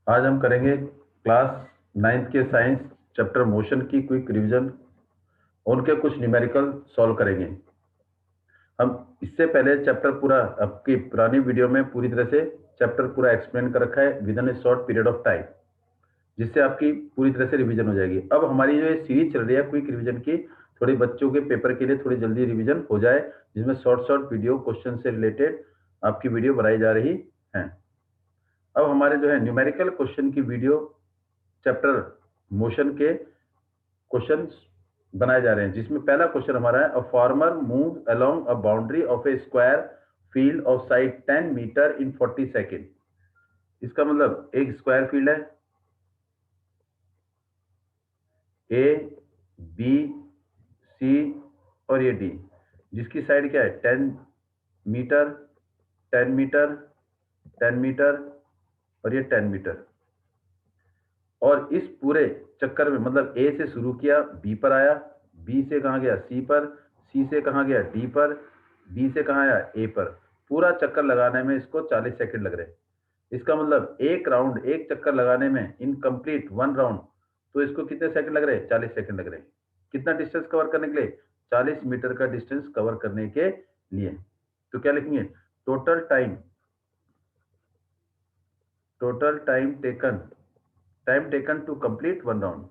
आज हम करेंगे क्लास 9th के साइंस चैप्टर मोशन की क्विक रिवीजन। उनके कुछ न्यूमेरिकल सॉल्व करेंगे। हम इससे पहले चैप्टर पूरा आपकी पुरानी वीडियो में पूरी तरह से चैप्टर पूरा एक्सप्लेन कर रखा है with in A short period of time, जिससे आपकी पूरी तरह से रिवीजन हो जाएगी। अब हमारी जो ये सीरीज चल रही है क्विक रिवीजन की, थोड़ी बच्चों के पेपर के लिए थोड़ी जल्दी रिवीजन हो जाए, जिसमें शॉर्ट शॉर्ट वीडियो क्वेश्चन से रिलेटेड आपकी वीडियो बनाई जा रही है। अब हमारे जो है न्यूमेरिकल क्वेश्चन की वीडियो चैप्टर मोशन के क्वेश्चन बनाए जा रहे हैं, जिसमें पहला क्वेश्चन हमारा है, a farmer move along a boundary of a square field of side 10 metre in 40 second. इसका मतलब एक स्क्वायर फील्ड है, ए बी सी और ये डी, जिसकी साइड क्या है 10 मीटर, 10 मीटर, 10 मीटर और ये 10 मीटर। और इस पूरे चक्कर में मतलब ए से शुरू किया, बी पर आया, बी से कहाँ गया सी पर, सी से कहाँ गया डी पर, डी से कहाँ आया ए पर। पूरा चक्कर लगाने में इसको 40 सेकंड लग रहे हैं। इसका मतलब एक राउंड, एक चक्कर लगाने में इन कंप्लीट 1 राउंड, तो इसको कितने सेकंड लग रहे हैं 40 सेकंड लग रहे हैं। कितना डिस्टेंस कवर करने के लिए 40 मीटर का डिस्टेंस कवर करने के लिए। तो क्या लिखेंगे, total time, total time taken, time taken to complete 1 round,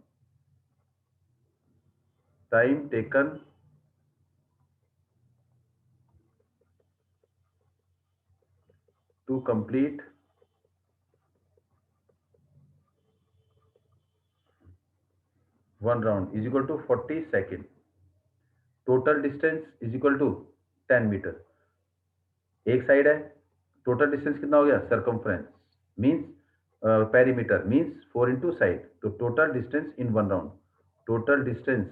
time taken to complete 1 round is equal to 40 second. Total distance is equal to 10 metre. एक साइड है, टोटल डिस्टेंस कितना हो गया circumference means perimeter means 4 into side. तो total distance in 1 round, total distance,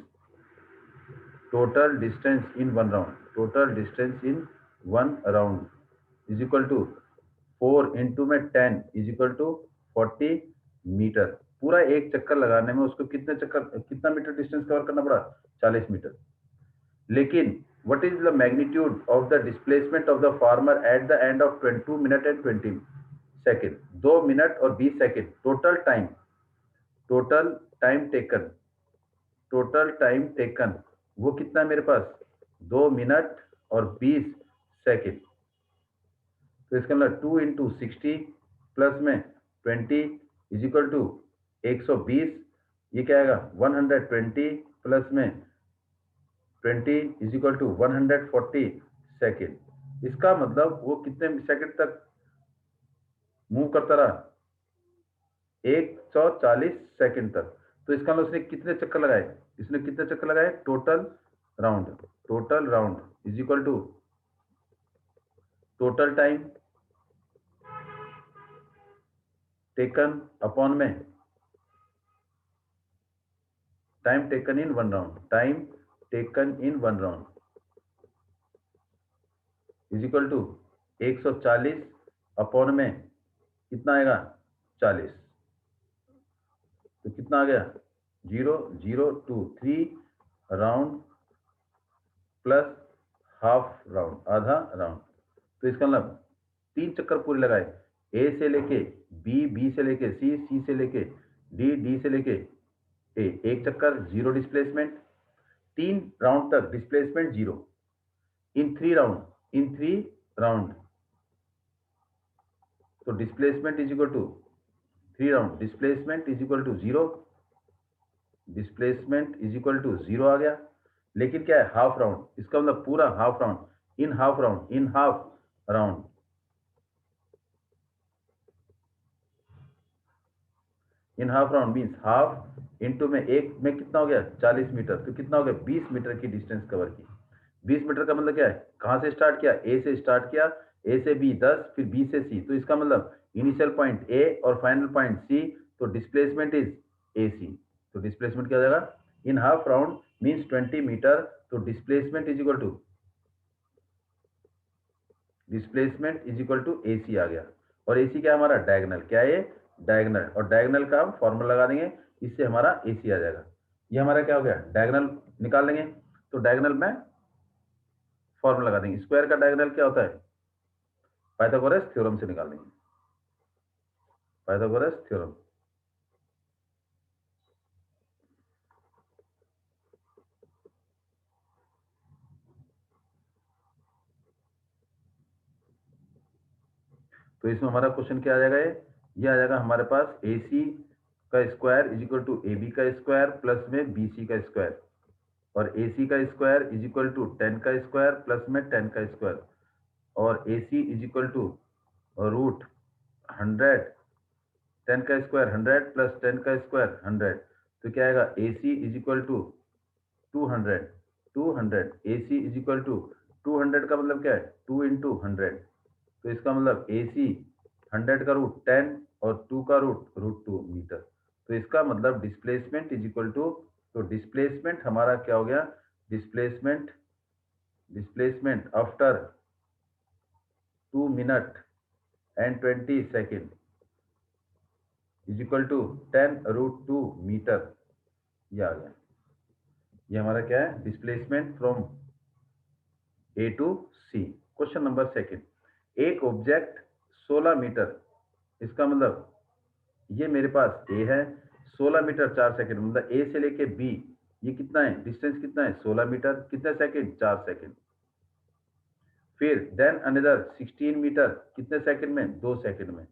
total distance in 1 round, total distance in 1 round is equal to 4 into में 10 is equal to 40 metre. पूरा एक चक्कर लगाने में उसको कितने चक्कर, कितना मीटर डिस्टेंस कवर करना पड़ा 40 मीटर। लेकिन what is the magnitude of the displacement of the farmer at the end of 22 minute and 20 second. 2 minute और 20 second total time, total time taken, total time taken वो कितना है मेरे पास 2 minute और 20 second. तो इसका मतलब 2 इंटू 60 प्लस में 20 इज इक्वल टू 120। ये क्या आएगा 120 प्लस में 20 इज इक्वल टू 140 सेकेंड। इसका मतलब वो कितने सेकेंड तक मूव करता रहा 140 सेकेंड तक। तो इसका मतलब उसने कितने चक्कर लगाए, इसने कितने चक्कर लगाए total round, total round is equal to total time taken upon में time taken in 1 round, time taken in 1 round is equal to 140 upon में कितना आएगा 40। तो कितना आ गया 0.023 राउंड प्लस हाफ राउंड, आधा राउंड। तो इसका मतलब 3 चक्कर पूरे लगाए, ए से लेके बी, बी से लेके सी, सी से लेके डी, डी से लेके ए, एक चक्कर जीरो डिस्प्लेसमेंट। 3 राउंड तक displacement zero in 3 round, in 3 round. तो displacement is equal to 3 round, displacement is equal to zero, displacement is equal to zero आ गया। लेकिन क्या है हाफ राउंड, इसका मतलब पूरा half round, in half round, in half round, in half round means half into में एक में कितना हो गया 40 मीटर। तो कितना हो गया 20 मीटर की डिस्टेंस कवर की। 20 मीटर का मतलब क्या है, कहां से स्टार्ट किया ए से स्टार्ट किया, ए से बी 10, फिर बी से सी। तो इसका मतलब इनिशियल पॉइंट ए और फाइनल पॉइंट सी। तो डिस्प्लेसमेंट इज ए सी। तो डिस्प्लेसमेंट क्या हो जाएगा in half round means 20 metre. तो displacement is equal to, displacement is equal to A C आ गया। और ए सी क्या है हमारा डायगनल, क्या है ये डायगनल। और डायगनल का हम फॉर्मूला लगा देंगे, इससे हमारा ए सी आ जाएगा। ये हमारा क्या हो गया डायगनल निकाल लेंगे। तो डायगनल में फॉर्मूला लगा देंगे, स्क्वायर का डायगनल क्या होता है पाइथागोरस थ्योरम से निकाल देंगे। Pythagoras theorem. तो इसमें हमारा क्वेश्चन क्या आ जाएगा, ये आ जाएगा हमारे पास ए सी का square is equal to A B का स्क्वायर प्लस में बी सी का स्क्वायर, और ए सी का स्क्वायर इज इक्वल टू 10 का स्क्वायर प्लस में 10 का स्क्वायर, और ए C is equal to root 100, 10 का स्क्वायर 100 प्लस 10 का स्क्वायर 100, तो क्या आएगा A C is equal to 200, 200 A C is equal to 200 का मतलब क्या है 2 इंटू 100, तो इसका मतलब ए सी 100 का रूट 10 और 2 का रूट 2 मीटर। तो इसका मतलब डिस्प्लेसमेंट इज इक्वल टू, तो डिस्प्लेसमेंट हमारा क्या हो गया, displacement displacement after 2 minute and 20 second is equal to 10 root 2 metre. ये आ गया, ये हमारा क्या है, displacement from A to C. Question number second, एक ऑब्जेक्ट 16 मीटर, इसका मतलब ये मेरे पास ए है, 16 मीटर 4 सेकंड, मतलब ए से लेके बी ये कितना है, डिस्टेंस कितना है 16 मीटर, कितने सेकंड 4 सेकंड। फिर देन अनदर 16 मीटर कितने सेकंड में 2 सेकंड में,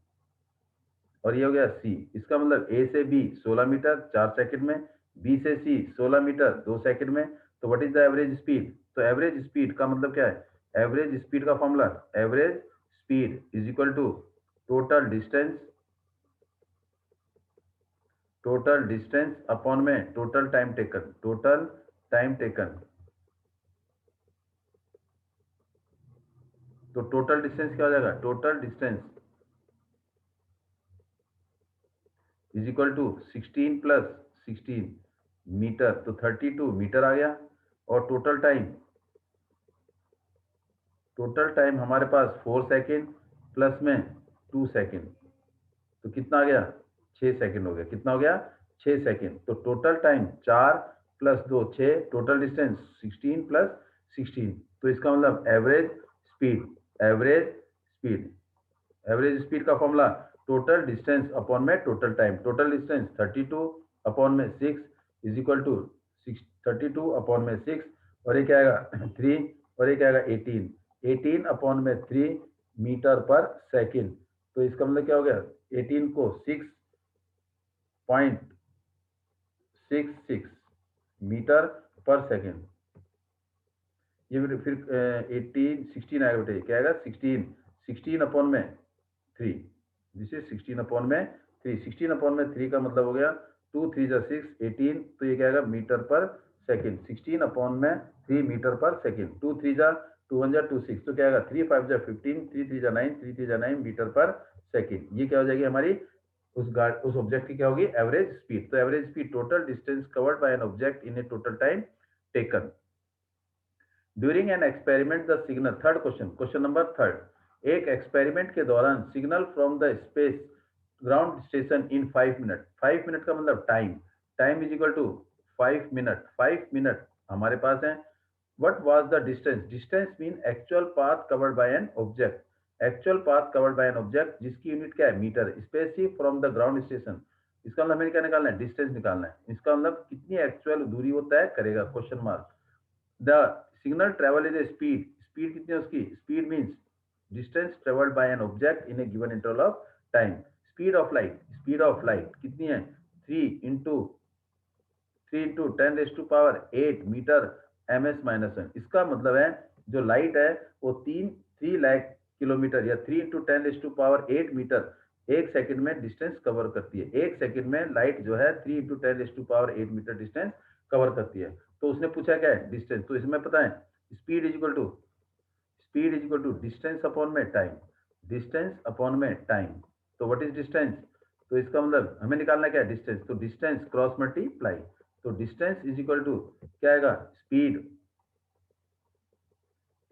और ये हो गया सी। इसका मतलब ए से बी 16 मीटर 4 सेकंड में, बी से सी 16 मीटर 2 सेकंड में। तो what is the average speed, तो एवरेज स्पीड का मतलब क्या है, एवरेज स्पीड का formula, average speed is equal to total distance, total distance upon में total time taken, total time taken. तो टोटल डिस्टेंस क्या हो जाएगा, total distance is equal to 16 plus 16 metre, तो 32 मीटर आ गया। और टोटल टाइम हमारे पास 4 सेकेंड प्लस में 2 सेकेंड, तो कितना आ गया 6 सेकेंड हो गया, कितना हो गया 6 सेकेंड। तो total time 4 plus 2 6, total distance 16 plus 16, तो इसका मतलब average speed, average speed, average speed का फॉर्मूला टोटल डिस्टेंस अपॉन में total time, total distance 32 upon में 6 इज इक्वल टू 32 अपॉन में 6, और ये क्या आएगा 3, और ये क्या आएगा 18, 18 अपॉन में 3 मीटर पर सेकेंड। तो इसका मतलब क्या हो गया, 18 को 6.66 मीटर पर सेकेंड। ये फिर 18 16 आएगा बेटे, क्या आएगा 16, 16 अपॉन में 3, दिस इज 16 अपॉन में 3, 16 अपॉन में 3 का मतलब हो गया 2 3 जा 6 18, तो ये क्या आएगा मीटर पर सेकेंड, 16 अपॉन में 3 मीटर पर सेकेंड, 2 3 जा 2 1 जा 2 6, तो क्या आएगा 3 5 जा 15, 3 3 जा 9, 3 3 जा 9 मीटर पर सेकेंड। ये क्या हो जाएगी हमारी उस ऑब्जेक्ट की क्या होगी, एवरेज स्पीड। तो average speed total distance covered by an object in a total time taken during an experiment the signal. Third question, question number third, एक एक्सपेरिमेंट के दौरान signal from the space ground station in 5 minute, 5 minute का मतलब time, time is equal to 5 minute, 5 minute हमारे पास है। What was the distance, distance mean actual path covered by an object, actual path covered by an object जिसकी unit क्या है metre, space from the ground station. इसका मतलब हमें क्या निकालना है, डिस्टेंस निकालना है, इसका मतलब कितनी एक्चुअल दूरी वो तय करेगा, question mark. The signal travel is a speed, speed कितनी है उसकी, speed means distance travelled by an object in a given interval of time. Speed of light कितनी है 3 इंटू 10⁻⁸ मीटर ms-1। इसका मतलब है जो लाइट है वो 3 लाख किलोमीटर या 3 इंटू 10⁸ मीटर एक सेकंड में डिस्टेंस कवर करती है। एक सेकंड में लाइट जो है 3 इंटू 10⁸ मीटर डिस्टेंस कवर करती है। तो उसने पूछा क्या है डिस्टेंस, तो इसमें पता है speed is equal to distance upon में टाइम, डिस्टेंस अपॉन में टाइम। तो व्हाट इज डिस्टेंस, तो इसका मतलब हमें निकालना क्या है डिस्टेंस, तो डिस्टेंस क्रॉस मल्टीप्लाई, तो डिस्टेंस इज इक्वल टू क्या आएगा स्पीड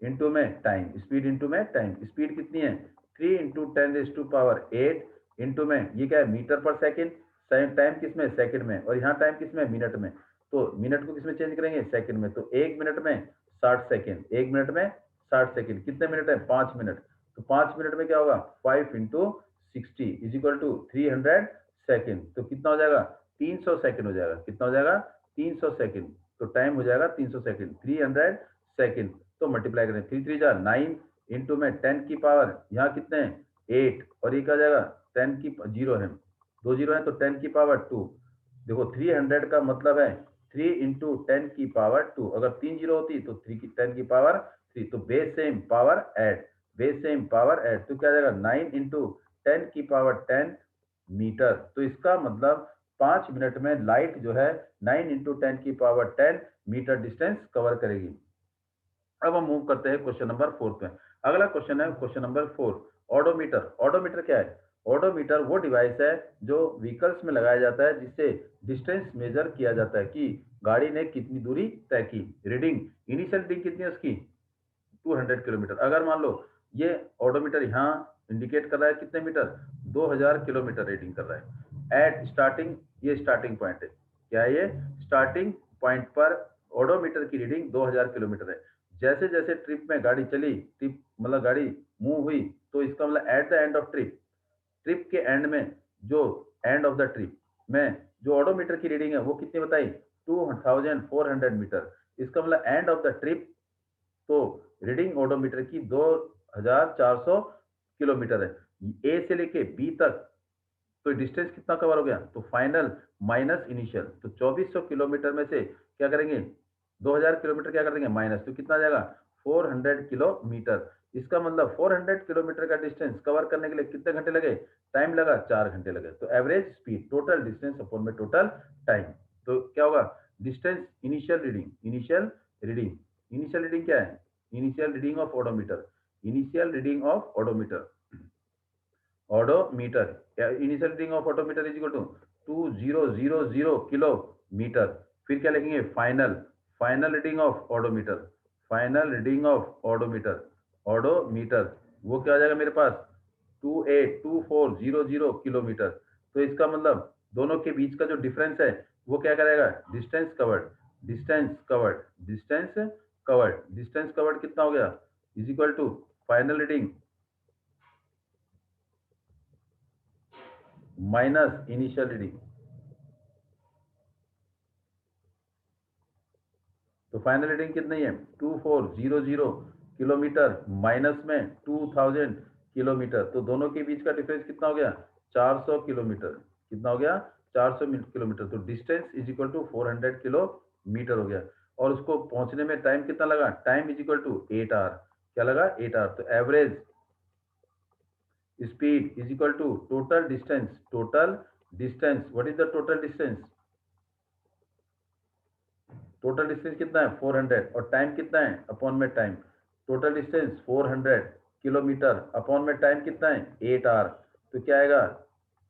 इंटू में टाइम, स्पीड इंटू में टाइम। स्पीड कितनी है 3 इंटू 10⁸ इंटू में ये क्या है मीटर पर सेकेंड, टाइम किस में सेकंड में, और यहाँ टाइम किस में मिनट में, तो मिनट को किस में चेंज करेंगे सेकंड में। तो 1 मिनट में 60 सेकंड, 1 मिनट में 60 सेकंड, कितने मिनट है 5 मिनट, तो 5 मिनट में क्या होगा 5 into 60 is equal to 300 second. तो कितना हो जाएगा? 300 सेकेंड हो जाएगा। कितना हो जाएगा? 300 सेकेंड। तो टाइम हो जाएगा 300 सेकेंड, 300 सेकेंड। तो मल्टीप्लाई करें, 3 3 जा 9 इंटू में 10 की पावर, यहाँ कितने हैं? 8, और ये क्या जाएगा? 10 की जीरो है, 2 जीरो है, तो 10 की पावर 2। देखो 300 का मतलब है 3 इंटू 10 की पावर 2। अगर 3 जीरो होती तो 3 की 10 की पावर 3। तो base same power add, base same power add, तो क्या जाएगा? 9 इंटू 10 की पावर 10 मीटर। तो इसका मतलब 5 मिनट में लाइट जो है 9 इंटू 10 की पावर 10 मीटर डिस्टेंस कवर करेगी। अब हम मूव करते हैं क्वेश्चन नंबर 4 पे। अगला क्वेश्चन है क्वेश्चन नंबर 4, ऑडोमीटर। ऑडोमीटर क्या है? ऑडोमीटर वो डिवाइस है जो व्हीकल्स में लगाया जाता है, जिससे डिस्टेंस मेजर किया जाता है कि गाड़ी ने कितनी दूरी तय की। रीडिंग, इनिशियल रीडिंग कितनी है उसकी? 200 किलोमीटर। अगर मान लो ये ऑडोमीटर यहाँ इंडिकेट कर रहा है कितने मीटर? 2000 किलोमीटर रीडिंग कर रहा है एट स्टार्टिंग। ये स्टार्टिंग पॉइंट है, क्या है ये? स्टार्टिंग पॉइंट पर ऑडोमीटर की रीडिंग 2000 किलोमीटर है। जैसे जैसे ट्रिप में गाड़ी चली, ट्रिप मतलब गाड़ी मूव हुई, तो इसका मतलब at the end of trip, trip के एंड में, जो एंड ऑफ द ट्रिप में जो ऑडोमीटर की रीडिंग है वो कितनी बताई? 2400 मीटर। इसका मतलब एंड ऑफ द ट्रिप, तो रीडिंग ओडोमीटर की 2400 किलोमीटर है। ए से लेके बी तक, तो डिस्टेंस कितना कवर हो गया? तो फाइनल माइनस इनिशियल, तो 2400 किलोमीटर में से क्या करेंगे? 2000 किलोमीटर क्या कर देंगे? माइनस, तो कितना जाएगा? 400 किलोमीटर। इसका मतलब 400 किलोमीटर का डिस्टेंस कवर करने के लिए कितने घंटे लगे? टाइम लगा 4 घंटे लगे। तो average speed, total distance upon में टोटल टाइम, तो क्या होगा? Distance initial reading, initial reading, initial reading क्या है? Initial reading of odometer, initial reading of odometer, odometer initial reading of odometer is equal to 2000 kilometre. फिर क्या लिखेंगे? Final, final reading of odometer, final reading of odometer, odometer वो क्या आ जाएगा मेरे पास? 282,400 kilometre. तो इसका मतलब दोनों के बीच का जो डिफरेंस है वो क्या करेगा? Distance covered, distance covered, distance covered, distance covered कितना हो गया? Is equal to final reading minus initial reading. तो फाइनल रीडिंग कितनी है? 2400 किलोमीटर माइनस में 2000 किलोमीटर। तो दोनों के बीच का डिफरेंस कितना हो गया? 400 किलोमीटर। कितना हो गया? 400 किलोमीटर। तो distance is equal to 400 kilometre हो गया। और उसको पहुंचने में टाइम कितना लगा? Time is equal to 8 hour. क्या लगा? 8 आवर। तो average speed is equal to total distance, total distance, what is the total distance? Total distance कितना है? 400, और टाइम कितना है? अपॉन में time, total distance 400 kilometre, upon में टाइम कितना है? 8 आवर। तो क्या आएगा?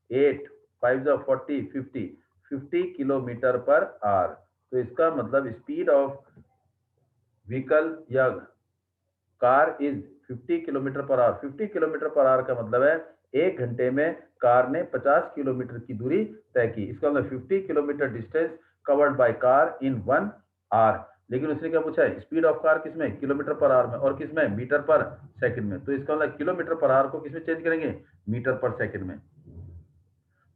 8 5 40 50, 50 किलोमीटर पर आवर। तो इसका मतलब स्पीड ऑफ व्हीकल या car is 50 kilometre per our. 50 kilometre per our का मतलब है 1 घंटे में कार ने 50 किलोमीटर की दूरी तय की। इसका मतलब 50 kilometre distance covered by car in 1 hour. लेकिन उसने क्या पूछा है? स्पीड ऑफ कार किसमें? किलोमीटर पर आवर में, और किसमें? मीटर पर सेकंड में। तो इसका मतलब किलोमीटर पर आवर को किसमें चेंज करेंगे? मीटर पर सेकंड में।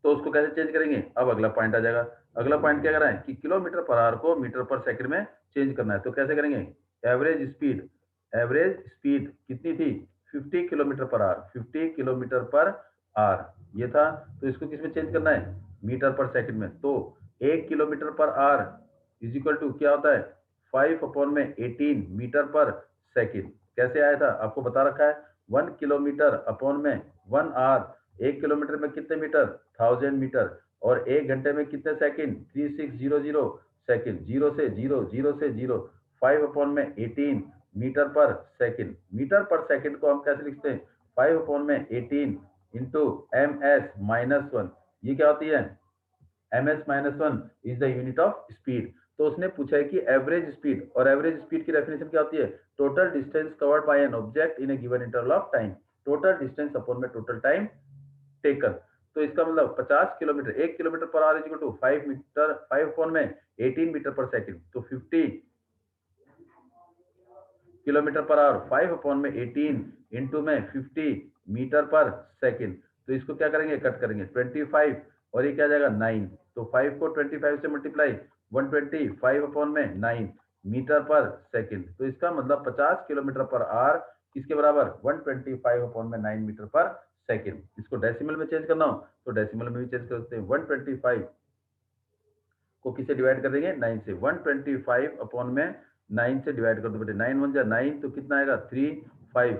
तो उसको कैसे चेंज करेंगे? अब अगला पॉइंट आ जाएगा। अगला पॉइंट क्या कर रहा है कि किलोमीटर पर आवर को मीटर पर सेकंड में चेंज करना है। तो कैसे करेंगे? एवरेज स्पीड, एवरेज स्पीड कितनी थी? 50 kilometre per our, 50 kilometre per our ये था। तो इसको किस में चेंज करना है? मीटर पर सेकंड में। तो 1 kilometre per our is equal to क्या होता है? 5/18 मीटर पर सेकंड। कैसे आया था आपको बता रखा है। 1 किलोमीटर अपॉन में 1 आवर। 1 किलोमीटर में कितने मीटर? 1000 मीटर। और 1 घंटे में कितने सेकंड? 3600 सेकंड। जीरो से जीरो, जीरो से zero, 5/18 metre per second. Metre per second को हम कैसे लिखते हैं? 5/18 इंटू ms-1। ये क्या होती है? ms-1 is the unit of speed. तो उसने पूछा है कि एवरेज स्पीड, और एवरेज स्पीड की डेफिनेशन क्या होती है? Total distance covered by an object in a given interval of time, total distance upon में टोटल टाइम टेकन। तो इसका मतलब 50 kilometre, 1 kilometre per hour equal to 5 metre, 5 upon में 18 मीटर पर सेकंड। तो 50 किलोमीटर पर आवर 5 अपॉन में 18 into में 50 metre per second. तो इसको क्या करेंगे, कट करेंगे 25 और ये क्या जाएगा 9, तो 5 को 25 से मल्टीप्लाई 125/9 मीटर पर सेकंड, तो इसका मतलब 50 किलोमीटर पर आवर किसके बराबर 125/9 मीटर पर सेकंड। इसको डेसिमल में चेंज करना हो तो डेसिमल में भी चेंज कर सकते हैं। 125 को किससे डिवाइड कर देंगे 9 से, 125/9 से डिवाइड कर दो बेटे, 9 1 जा 9 तो कितना आएगा 3 5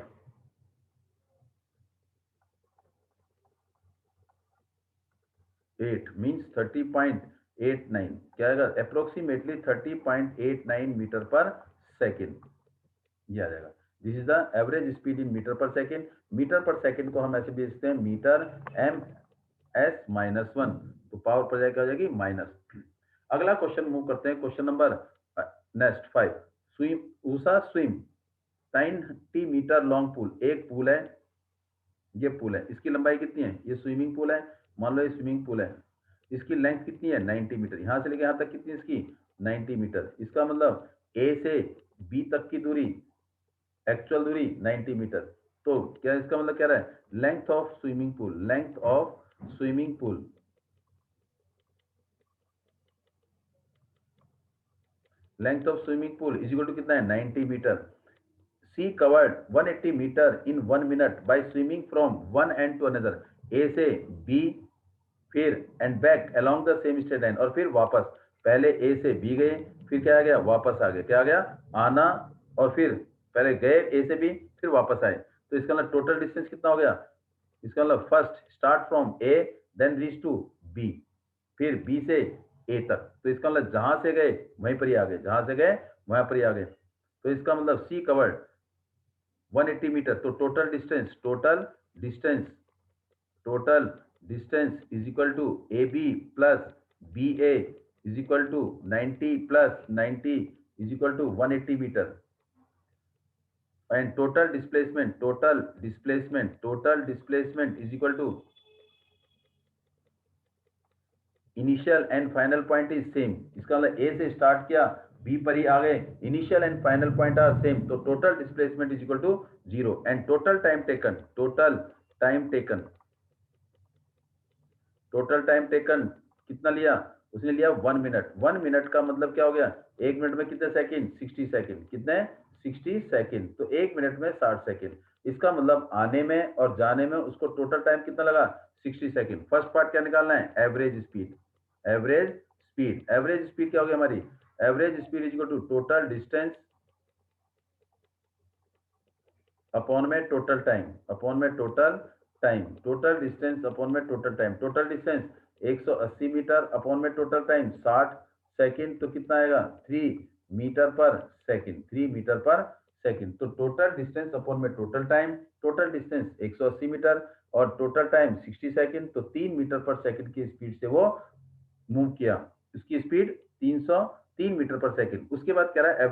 8 मीन्स 30.89, क्या आएगा अप्रोक्सीमेटली 30.89 मीटर पर सेकेंड, ये आ जाएगा। This is the average speed in metre per second. Metre per second को हम ऐसे भेजते हैं मीटर एम एस -1, तो पावर पर जाएगा हो जाएगी माइनस। अगला क्वेश्चन मूव करते हैं, question number next 5। Swim Usha swim 90 metre long pool, एक पूल है, ये पूल है, इसकी लंबाई कितनी है, ये स्विमिंग पूल है, मान लो ये स्विमिंग पूल है, इसकी लेंथ कितनी है 90 मीटर, यहां से लेके यहां तक कितनी इसकी 90 मीटर, इसका मतलब ए से बी तक की दूरी, एक्चुअल दूरी 90 मीटर, तो क्या इसका मतलब क्या रहा है, length of swimming pool, length of swimming pool, length of swimming pool is equal to कितना है 90 metre. C covered 180 metre in 1 minute by swimming from one end to another, A से बी फिर and back along the same straight line, और फिर वापस, पहले ए से B गए, फिर क्या आ गया वापस आ गए, क्या आ गया आना, और फिर पहले गए ए से बी फिर वापस आए, तो इसका मतलब टोटल डिस्टेंस कितना हो गया, इसका मतलब first start from A then reach to B, फिर बी से ए तक, तो इसका मतलब जहां से गए वहीं पर ही आ गए, जहां से गए वहां पर ही आ गए, तो इसका मतलब सी कवर्ड 180 मीटर, तो total distance is equal to A B plus B A is equal to 90 plus 90 is equal to 180 metre, and total displacement is equal to initial and final point is same, इसका मतलब A से start किया B पर ही आ गए, initial and final point are same, तो total displacement is equal to 0, and total time taken कितना लिया, उसने लिया 1 मिनट, 1 मिनट का मतलब क्या हो गया, एक मिनट में कितने सेकंड 60 सेकंड, कितने 60 सेकंड, तो एक मिनट में 60 सेकंड, इसका मतलब आने में और जाने में उसको टोटल टाइम कितना लगा 60 सेकंड। फर्स्ट पार्ट क्या निकालना है, एवरेज स्पीड क्या हो गया हमारी, average speed is equal to total distance upon में total time, total distance upon में total time, total distance 180 metre upon में टोटल टाइम 60 सेकंड, तो कितना आएगा 3 मीटर पर सेकंड, तो टोटल डिस्टेंस अपॉन में टोटल डिस्टेंस 180 मीटर और total time 60 second, तो 3 मीटर पर सेकंड की स्पीड से वो मूव किया, इसकी स्पीड 303 मीटर पर सेकंड। उसके बाद कह रहा है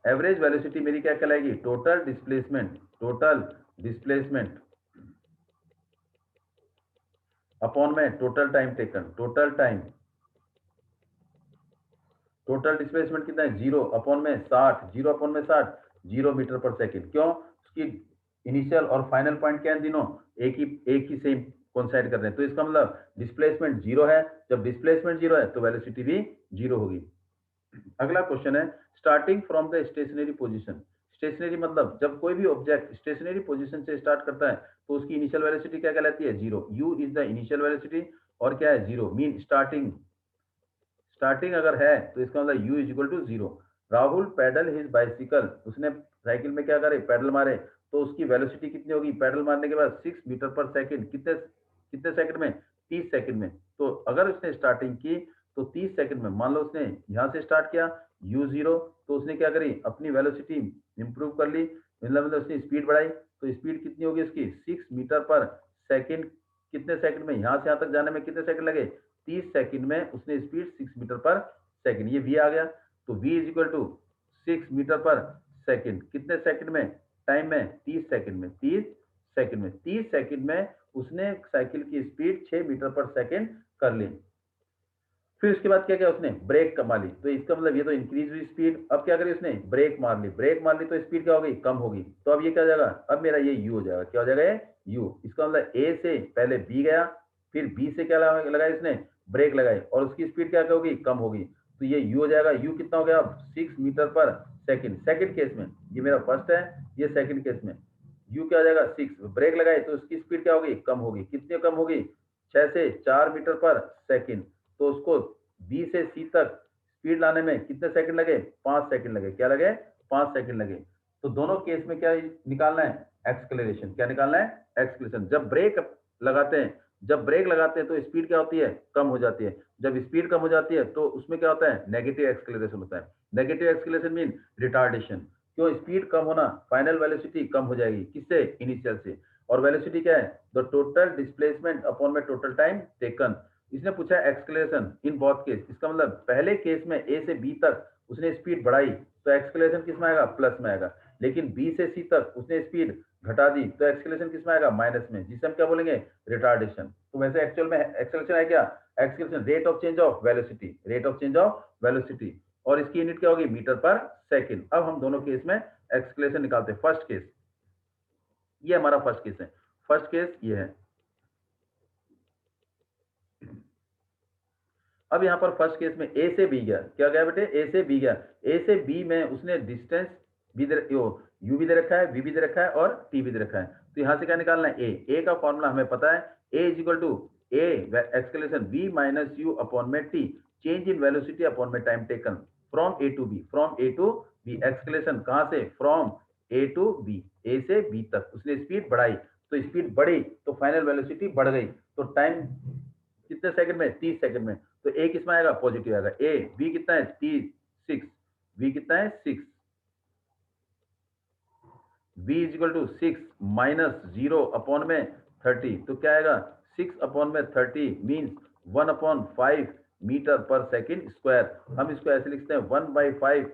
एवरेज वेलोसिटी मेरी क्या कहलाएगी, टोटल डिस्प्लेसमेंट अपॉन में total time taken, total displacement कितना है 0 अपॉन में 60 0 मीटर पर सेकंड, क्यों, उसकी इनिशियल और फाइनल पॉइंट क्या है, तीनों एक ही सेम कोइंसाइड कर रहे हैं, तो इसका मतलब डिस्प्लेसमेंट 0 है, जब डिस्प्लेसमेंट 0 है तो वेलोसिटी भी 0 होगी। अगला क्वेश्चन है, starting from the stationary position, stationary मतलब जब कोई भी ऑब्जेक्ट स्टेशनरी पोजीशन से स्टार्ट करता है तो उसकी इनिशियल वेलोसिटी क्या कहलाती है 0, u is the initial velocity, और क्या है 0 मीन स्टार्टिंग अगर है तो इसका मतलब u is equal to 0। Rahul paddle his bicycle, उसने साइकिल में क्या करे पैडल मारे, तो उसकी वेलोसिटी कितनी होगी पैडल मारने के बाद 6 मीटर पर सेकंड, कितने कितने सेकंड में 30 सेकंड में, तो अगर उसने स्टार्टिंग की तो 30 सेकंड में, मान लो उसने यहां से स्टार्ट किया u0, तो उसने क्या करी अपनी वेलोसिटी इंप्रूव कर ली, मतलब उसने स्पीड बढ़ाई, तो स्पीड कितनी होगी उसकी 6 मीटर पर सेकंड, कितने सेकंड में यहां से यहां तक जाने में कितने सेकंड लगे 30 सेकंड में उसने स्पीड 6 मीटर पर सेकंड, ये v आ गया, तो v is equal to 6 metre per second, कितने सेकंड में टाइम में 30 सेकंड में 30 सेकंड में उसने साइकिल की स्पीड 6 मीटर पर सेकंड कर ली। फिर उसके बाद क्या किया उसने, ब्रेक कमा ली, तो इसका मतलब ये तो इंक्रीज हुई स्पीड। अब क्या करी उसने, ब्रेक मार ली, ब्रेक मार ली तो स्पीड क्या हो गई, कम होगी। तो अब ये क्या हो जाएगा, अब मेरा ये यू हो जाएगा, क्या हो जाएगा ये यू। इसका मतलब ए से पहले बी गया, फिर बी से क्या लगाया इसने, ब्रेक लगाई, और उसकी स्पीड क्या होगी, कम होगी। तो ये यू हो जाएगा, यू कितना हो गया अब 6 metre per second. Second case में ये मेरा फर्स्ट है, ये सेकंड केस में यू क्या हो जाएगा 6, ब्रेक लगाए तो उसकी स्पीड क्या होगी, कम होगी। कितनी कम होगी, 6 से 4 मीटर पर सेकंड। तो उसको बी से सी तक स्पीड लाने में कितने सेकंड लगे, 5 सेकंड लगे। क्या लगे, 5 सेकंड लगे। तो दोनों केस में क्या निकालना है, एक्सक्लेरेशन। क्या निकालना है, एक्सक्लेरेशन। जब ब्रेक लगाते हैं, जब ब्रेक लगाते हैं तो स्पीड क्या होती है, कम हो जाती है। जब स्पीड कम हो जाती है तो उसमें क्या होता है, नेगेटिव एक्सक्लेरेशन होता है। Negative acceleration mean retardation. क्यों, स्पीड कम होना, फाइनल वेलोसिटी कम हो जाएगी, किससे, इनिशियल से। और वेलोसिटी क्या है, द टोटल डिस्प्लेसमेंट अपॉन में टोटल टाइम टेकन। इसने पूछा है एक्सक्लेरेशन इन बोथ केस। इसका मतलब पहले केस में ए से बी तक उसने स्पीड बढ़ाई तो एक्सक्लेरेशन किस में आएगा, प्लस में आएगा। लेकिन बी से सी तक उसने स्पीड घटा दी तो एक्सक्लेरेशन किस में आएगा, माइनस में, जिसे हम क्या बोलेंगे, रिटार्डेशन। तो वैसे एक्चुअल में एक्सक्लेरेशन है क्या, acceleration rate of change of velocity, rate of change of velocity. और इसकी यूनिट क्या होगी, मीटर पर सेकंड। अब हम दोनों केस में एक्सक्लेरेशन निकालते हैं। फर्स्ट केस, ये हमारा फर्स्ट केस है। फर्स्ट केस ये है। अब यहाँ पर फर्स्ट केस में ए से बी गया, क्या गया बेटे, ए से बी गया। ए से बी में उसने डिस्टेंस भी दे यू भी दे रखा है, वी भी दे रखा है और टी भी दे रखा है। तो यहाँ से क्या निकालना है, ए का फॉर्मूला हमें पता है, a is equal to a acceleration v minus u upon में t, change in velocity upon में time taken from A to B, from A to B. Acceleration कहाँ से, from A to B, A से B तक उसने speed बढ़ाई, तो speed बढ़ी तो फाइनल वेलोसिटी बढ़ गई। तो टाइम कितने सेकंड में, 30 सेकंड में। तो ए किसमें आएगा, पॉजिटिव आएगा। ए वी कितना है, 6, वी कितना है 6, v is equal to 6 minus 0 upon में 30। तो क्या आएगा, 6 अपॉन में 30 means 1/5 metre per second square. हम इसको ऐसे लिखते हैं 1/5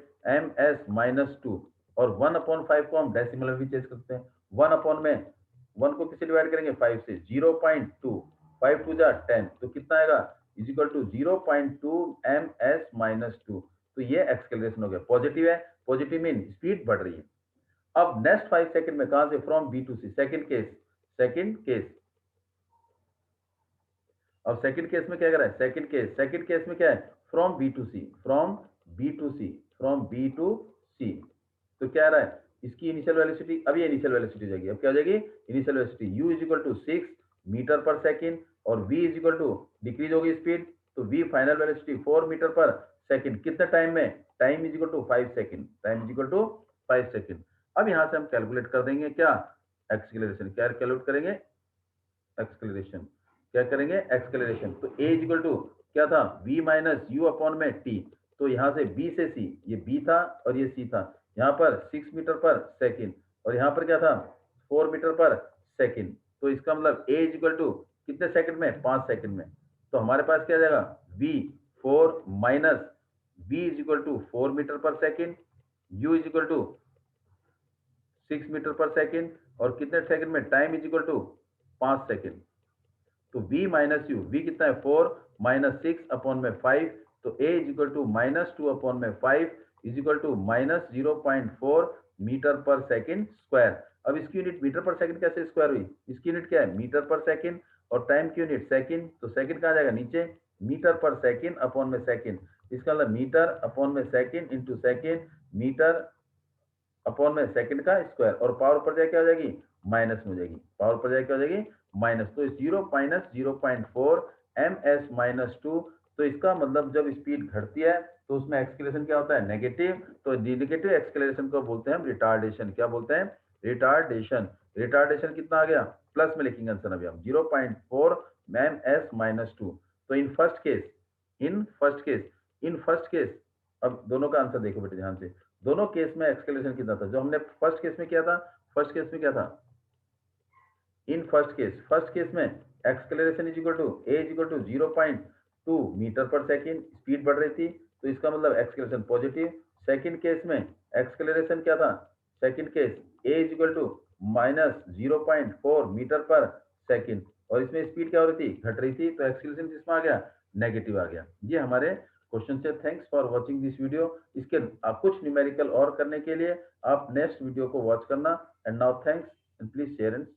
ms-2। और 1/5 को हम डेसिमल में भी चेंज करते हैं। 1 अपॉन में 1 को किससे डिवाइड करेंगे, 5 से, 0.2, 5 टू जा 10, तो कितना आएगा, इज इक्वल टू 0.2 ms-2। तो ये एक्सकेलरेशन हो गया, पॉजिटिव है, पॉजिटिव मीन स्पीड बढ़ रही है। अब नेक्स्ट 5 सेकंड में कहां से, from B to C, second case, second case. अब सेकंड केस में क्या कर रहा है, सेकंड केस में क्या है, from B to C, from B to C, from B to C. तो क्या आ रहा है, इसकी इनिशियल वेलोसिटी, अब ये इनिशियल वेलोसिटी हो जाएगी। अब क्या हो जाएगी, initial velocity u is equal to 6 metre per second, और v is equal to decrease होगी स्पीड, तो v final velocity 4 metre per second. कितने टाइम में, time is equal to 5 second, time is equal to 5 second. अब यहां से हम calculate कर देंगे क्या, एक्सीलरेशन। क्या कैलकुलेट करेंगे, एक्सक्लेरेशन। क्या करेंगे, एक्सक्लेरेशन। तो a इज इक्वल टू क्या था, v माइनस यू अपॉन में t। तो यहाँ से b से c, ये b था और ये c था। यहाँ पर 6 मीटर पर सेकंड, और यहाँ पर क्या था, 4 मीटर पर सेकंड। तो इसका मतलब a इज इक्वल टू कितने सेकंड में, 5 सेकंड में। तो हमारे पास क्या आ जाएगा, v 4 minus v is equal to 4 metre per second, u is equal to 6 metre per second, और कितने सेकंड में, time is equal to 5 second. तो v माइनस यू, v कितना है 4 माइनस 6 अपॉन में 5। तो a is equal to -2 upon में 5 is equal to -0.4 metre per second square. अब इसकी यूनिट मीटर पर सेकंड कैसे स्क्वायर हुई, इसकी यूनिट क्या है, मीटर पर सेकंड, और टाइम की यूनिट सेकंड। तो सेकंड कहाँ जाएगा, नीचे, मीटर पर सेकंड अपॉन में सेकंड। इसका मतलब मीटर अपॉन में second into second, metre upon में सेकंड का स्क्वायर, और पावर पर जाए क्या हो जाएगी, माइनस में हो जाएगी, पावर पर जाए क्या हो जाएगी, माइनस। तो 0.4 ms-2। तो इसका मतलब जब स्पीड घटती है तो उसमें एक्सक्लेरेशन क्या होता है, नेगेटिव। तो नेगेटिव एक्सक्लेरेशन को बोलते हैं हम रिटार्डेशन। क्या बोलते हैं, रिटार्डेशन। रिटार्डेशन कितना आ गया, प्लस में लिखेंगे आंसर अभी हम, 0.4 ms-2। तो इन फर्स्ट केस, इन फर्स्ट केस, अब दोनों का आंसर देखो बेटे ध्यान से। दोनों केस में एक्सकेलेशन कितना था, जो हमने फर्स्ट केस में किया था, फर्स्ट केस में क्या था, इन फर्स्ट केस में acceleration is equal to a is equal to 0.2 metre per second, speed बढ़ रही थी, तो इसका मतलब एक्सकेलरेशन पॉजिटिव। सेकंड केस में एक्सकेलरेशन क्या था, second case a is equal to -0.4 metre per second, और इसमें स्पीड क्या हो रही थी, घट रही थी, तो एक्सकेलरेशन किसमें आ गया, नेगेटिव आ गया। ये हमारे क्वेश्चन से। Thanks for watching this video. इसके कुछ न्यूमेरिकल और करने के लिए आप नेक्स्ट वीडियो को वॉच करना। And now thanks and please share and